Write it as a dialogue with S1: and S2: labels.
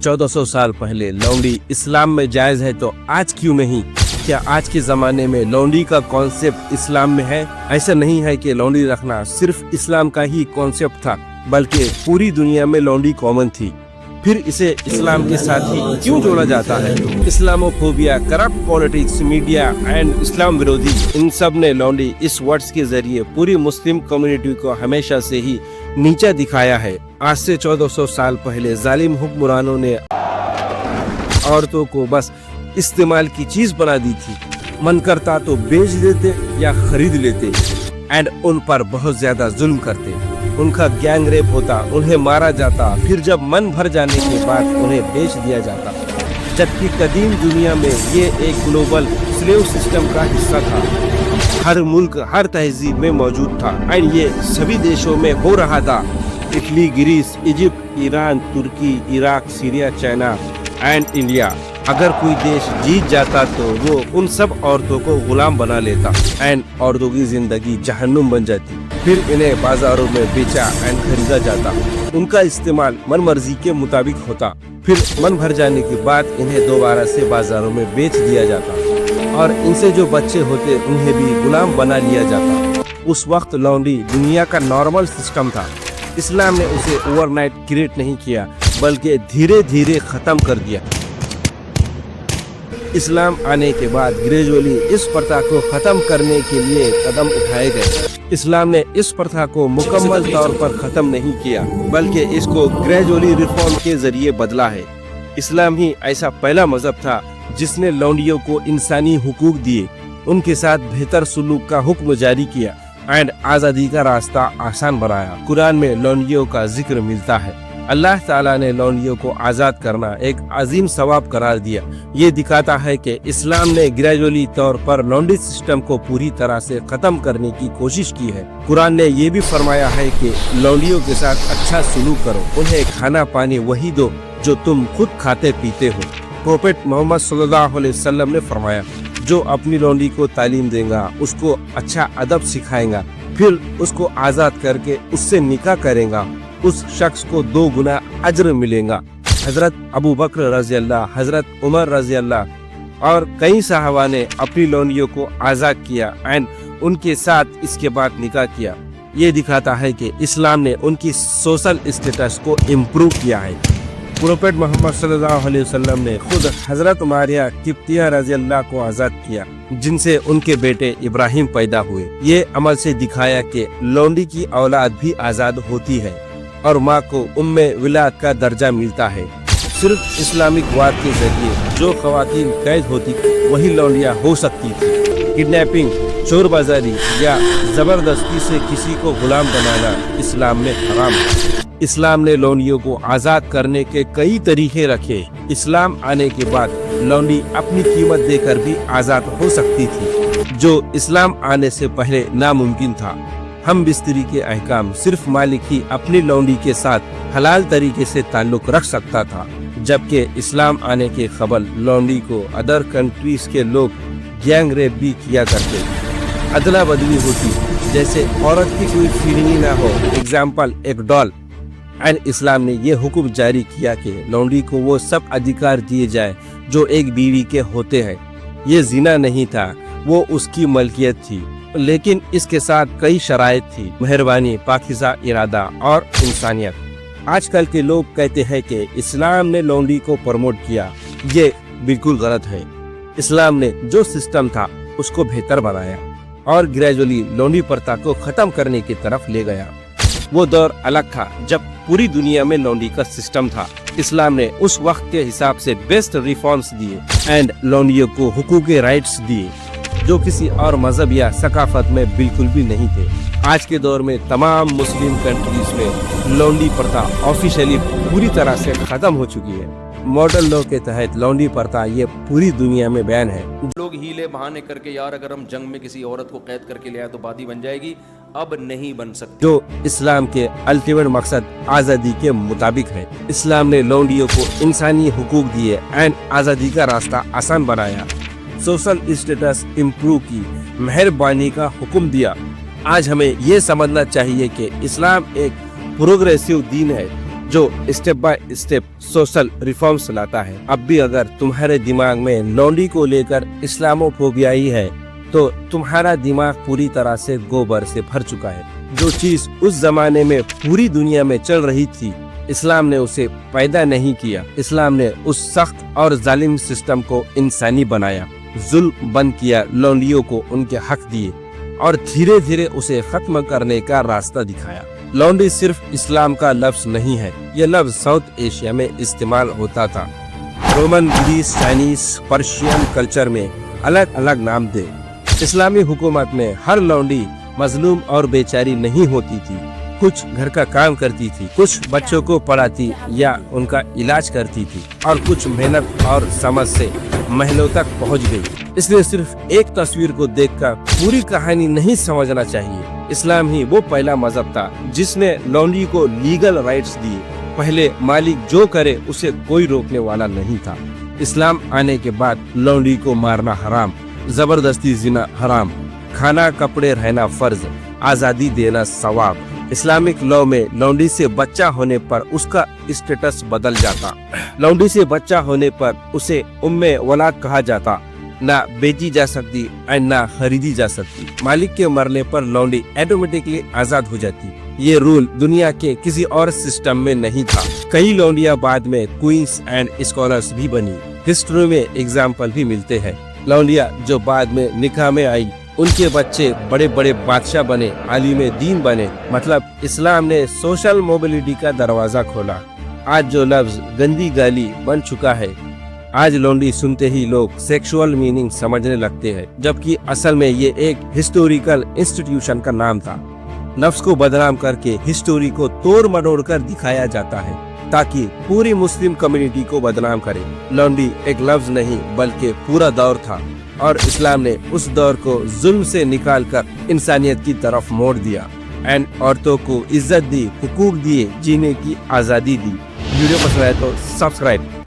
S1: 1400 साल पहले लौंडी इस्लाम में जायज है तो आज क्यों नहीं? क्या आज के ज़माने में लौंडी का कॉन्सेप्ट इस्लाम में है? ऐसा नहीं है कि लौंडी रखना सिर्फ इस्लाम का ही कॉन्सेप्ट था, बल्कि पूरी दुनिया में लौंडी कॉमन थी। फिर इसे इस्लाम के साथ ही क्यों जोड़ा जाता है? Islamophobia, corrupt politics, media and Islam विरोधी, इन सब ने लौंडी इस वर्ड्स के जरिए पूरी मुस्लिम कम्युनिटी को हमेशा से ही नीचा दिखाया है। आज से 1400 साल पहले जालिम हुक्मरानों ने औरतों को बस इस्तेमाल की चीज बना दी थी। मन करता तो बेच देते या खरीद लेते एंड उन पर बहुत ज्यादा जुल्म करते। उनका गैंग रेप होता, उन्हें मारा जाता, फिर जब मन भर जाने के बाद उन्हें बेच दिया जाता। जबकि कदीम दुनिया में ये एक ग्लोबल स्लेव सिस्टम का हिस्सा था, हर मुल्क हर तहजीब में मौजूद था एंड ये सभी देशों में हो रहा था। इटली, ग्रीस, इजिप्ट, ईरान, तुर्की, Iraq, Syria, China and India. अगर कोई देश जीत जाता तो वो उन सब औरतों को गुलाम बना लेता एंड औरतों की जिंदगी जहन्नुम बन जाती। फिर इन्हें बाजारों में बेचा एंड खरीदा जाता। उनका इस्तेमाल मन मर्जी के मुताबिक होता। फिर मन भर जाने के बाद इन्हें दोबारा से बाजारों में बेच दिया जाता और इनसे जो बच्चे होते उन्हें भी गुलाम बना लिया जाता। उस वक्त लौंडी दुनिया का नॉर्मल सिस्टम था। इस्लाम ने उसे ओवरनाइट क्रिएट नहीं किया, बल्कि धीरे धीरे खत्म कर दिया। इस्लाम आने के बाद ग्रेजुअली इस प्रथा को खत्म करने के लिए कदम उठाए गए। इस्लाम ने इस प्रथा को मुकम्मल तौर पर खत्म नहीं किया, बल्कि इसको ग्रेजुअली रिफॉर्म के जरिए बदला है। इस्लाम ही ऐसा पहला मजहब था जिसने लौंडियों को इंसानी हुकूक दिए, उनके साथ बेहतर सुलूक का हुक्म जारी किया एंड आज़ादी का रास्ता आसान बनाया। कुरान में लौंडियों का जिक्र मिलता है। अल्लाह ताला ने लौंडियों को आज़ाद करना एक अजीम सवाब करार दिया। ये दिखाता है कि इस्लाम ने ग्रेजुअली तौर पर लौंडी सिस्टम को पूरी तरह से खत्म करने की कोशिश की है। कुरान ने ये भी फरमाया है कि लौंडियों के साथ अच्छा सुलूक करो, उन्हें खाना पानी वही दो जो तुम खुद खाते पीते हो। प्रोफेट मोहम्मद सल्लल्लाहु अलैहि वसल्लम ने फरमाया, जो अपनी लौंडी को तालीम देगा, उसको अच्छा अदब सिखाएगा, फिर उसको आज़ाद करके उससे निकाह करेगा, उस शख्स को 2 गुना अज्र मिलेगा। हजरत अबू बकर रज़ी अल्लाह, हजरत उमर रज़ी अल्लाह और कई सहाबा ने अपनी लौंडियों को आज़ाद किया एंड उनके साथ इसके बाद निकाह किया। ये दिखाता है कि इस्लाम ने उनकी सोशल स्टेटस को इम्प्रूव किया है। प्रोफेट मोहम्मद सल्लल्लाहु अलैहि वसल्लम ने खुद हजरत मारिया किप्तिया रज़ी अल्लाह को आज़ाद किया, जिनसे उनके बेटे इब्राहिम पैदा हुए। ये अमल से दिखाया कि लौंडी की औलाद भी आज़ाद होती है और माँ को उम्मे विलाद का दर्जा मिलता है। सिर्फ इस्लामिक वाद के जरिए जो खवातीन कैद होती वही लौंडियाँ हो सकती थी। किडनैपिंग, चोर बाजारी या जबरदस्ती से किसी को गुलाम बनाना इस्लाम में हराम है। इस्लाम ने लौंडियों को आज़ाद करने के कई तरीके रखे। इस्लाम आने के बाद लौंडी अपनी कीमत देकर भी आज़ाद हो सकती थी, जो इस्लाम आने से पहले नामुमकिन था। हम बिस्तरी के अहकाम सिर्फ मालिक ही अपनी लौंडी के साथ हलाल तरीके से ताल्लुक रख सकता था, जबकि इस्लाम आने के कबल लौंडी को अदर कंट्रीज के लोग गैंग रेप भी किया करते, अदला बदली होती, जैसे औरत की कोई फीलिंग ना हो, एग्जाम्पल एक डॉल। एंड इस्लाम ने ये हुक्म जारी किया कि लौंडी को वो सब अधिकार दिए जाए जो एक बीवी के होते हैं। ये जिना नहीं था, वो उसकी मलकियत थी, लेकिन इसके साथ कई शराइत थी, मेहरबानी, पाकिज़ा इरादा और इंसानियत। आजकल के लोग कहते हैं कि इस्लाम ने लौंडी को प्रमोट किया। ये बिल्कुल गलत है। इस्लाम ने जो सिस्टम था उसको बेहतर बनाया और ग्रेजुअली लौंडी प्रथा को खत्म करने की तरफ ले गया। वो दौर अलग था जब पूरी दुनिया में लौंडी का सिस्टम था। इस्लाम ने उस वक्त के हिसाब से बेस्ट रिफॉर्म्स दिए एंड लौंडियों को हुकूकी राइट्स दिए जो किसी और मजहब या सकाफत में बिल्कुल भी नहीं थे। आज के दौर में तमाम मुस्लिम कंट्रीज में लौंडी प्रथा ऑफिशियली पूरी तरह से खत्म हो चुकी है। मॉडल लॉ के तहत लौंडी प्रथा ये पूरी दुनिया में बैन है।
S2: लोग हीले बहाने करके यार अगर हम जंग में किसी औरत को कैद करके ले आए तो बादी बन जाएगी, अब नहीं बन सकती।
S1: जो इस्लाम के अल्टीमेट मकसद आज़ादी के मुताबिक है। इस्लाम ने लौंडियों को इंसानी हुकूक दिए एंड आज़ादी का रास्ता आसान बनाया, सोशल स्टेटस इम्प्रूव की, मेहरबानी का हुक्म दिया। आज हमें ये समझना चाहिए कि इस्लाम एक प्रोग्रेसिव दीन है जो step by step social reforms लाता है। अब भी अगर तुम्हारे दिमाग में लौंडी को लेकर इस्लामोफोबिया ही है तो तुम्हारा दिमाग पूरी तरह से गोबर से भर चुका है। जो चीज उस जमाने में पूरी दुनिया में चल रही थी, इस्लाम ने उसे पैदा नहीं किया। इस्लाम ने उस सख्त और जालिम सिस्टम को इंसानी बनाया, जुल्म बंद किया, लौंडियों को उनके हक दिए और धीरे धीरे उसे खत्म करने का रास्ता दिखाया। लौंडी सिर्फ इस्लाम का लफ्ज नहीं है, यह लफ्ज साउथ एशिया में इस्तेमाल होता था। Roman, Greece, Chinese, Persian culture में अलग अलग नाम थे। इस्लामी हुकूमत में हर लौंडी मजलूम और बेचारी नहीं होती थी। कुछ घर का काम करती थी, कुछ बच्चों को पढ़ाती या उनका इलाज करती थी और कुछ मेहनत और समझ से महलों तक पहुंच गई। इसलिए सिर्फ एक तस्वीर को देखकर पूरी कहानी नहीं समझना चाहिए। इस्लाम ही वो पहला मजहब था जिसने लौंडी को लीगल राइट्स दिए। पहले मालिक जो करे उसे कोई रोकने वाला नहीं था। इस्लाम आने के बाद लौंडी को मारना हराम, जबरदस्ती जिना हराम, खाना कपड़े रहना फर्ज, आजादी देना सवाब। इस्लामिक लॉ में लौंडी से बच्चा होने पर उसका स्टेटस बदल जाता। लौंडी से बच्चा होने पर उसे उम्मे वलाद कहा जाता, ना बेची जा सकती और ना खरीदी जा सकती। मालिक के मरने पर लौंडी ऑटोमेटिकली आजाद हो जाती। ये रूल दुनिया के किसी और सिस्टम में नहीं था। कई लौंडियां बाद में क्वींस एंड स्कॉलर्स भी बनी। हिस्ट्री में एग्जाम्पल भी मिलते हैं। लौंडिया जो बाद में निकाह में आई, उनके बच्चे बड़े बड़े बादशाह बने, आलिम दीन बने। मतलब इस्लाम ने सोशल मोबिलिटी का दरवाजा खोला। आज जो लफ्ज गंदी गाली बन चुका है, आज लौंडी सुनते ही लोग सेक्सुअल मीनिंग समझने लगते हैं, जबकि असल में ये एक हिस्टोरिकल इंस्टीट्यूशन का नाम था। लफ्ज को बदनाम करके हिस्टोरी को तोड़ मरोड़ कर दिखाया जाता है ताकि पूरी मुस्लिम कम्युनिटी को बदनाम करे। लौंडी एक लफ्ज नहीं बल्कि पूरा दौर था और इस्लाम ने उस दौर को जुल्म से निकालकर इंसानियत की तरफ मोड़ दिया एंड औरतों को इज्जत दी, हुकूक दिए, जीने की आजादी दी। वीडियो पसंद आए तो सब्सक्राइब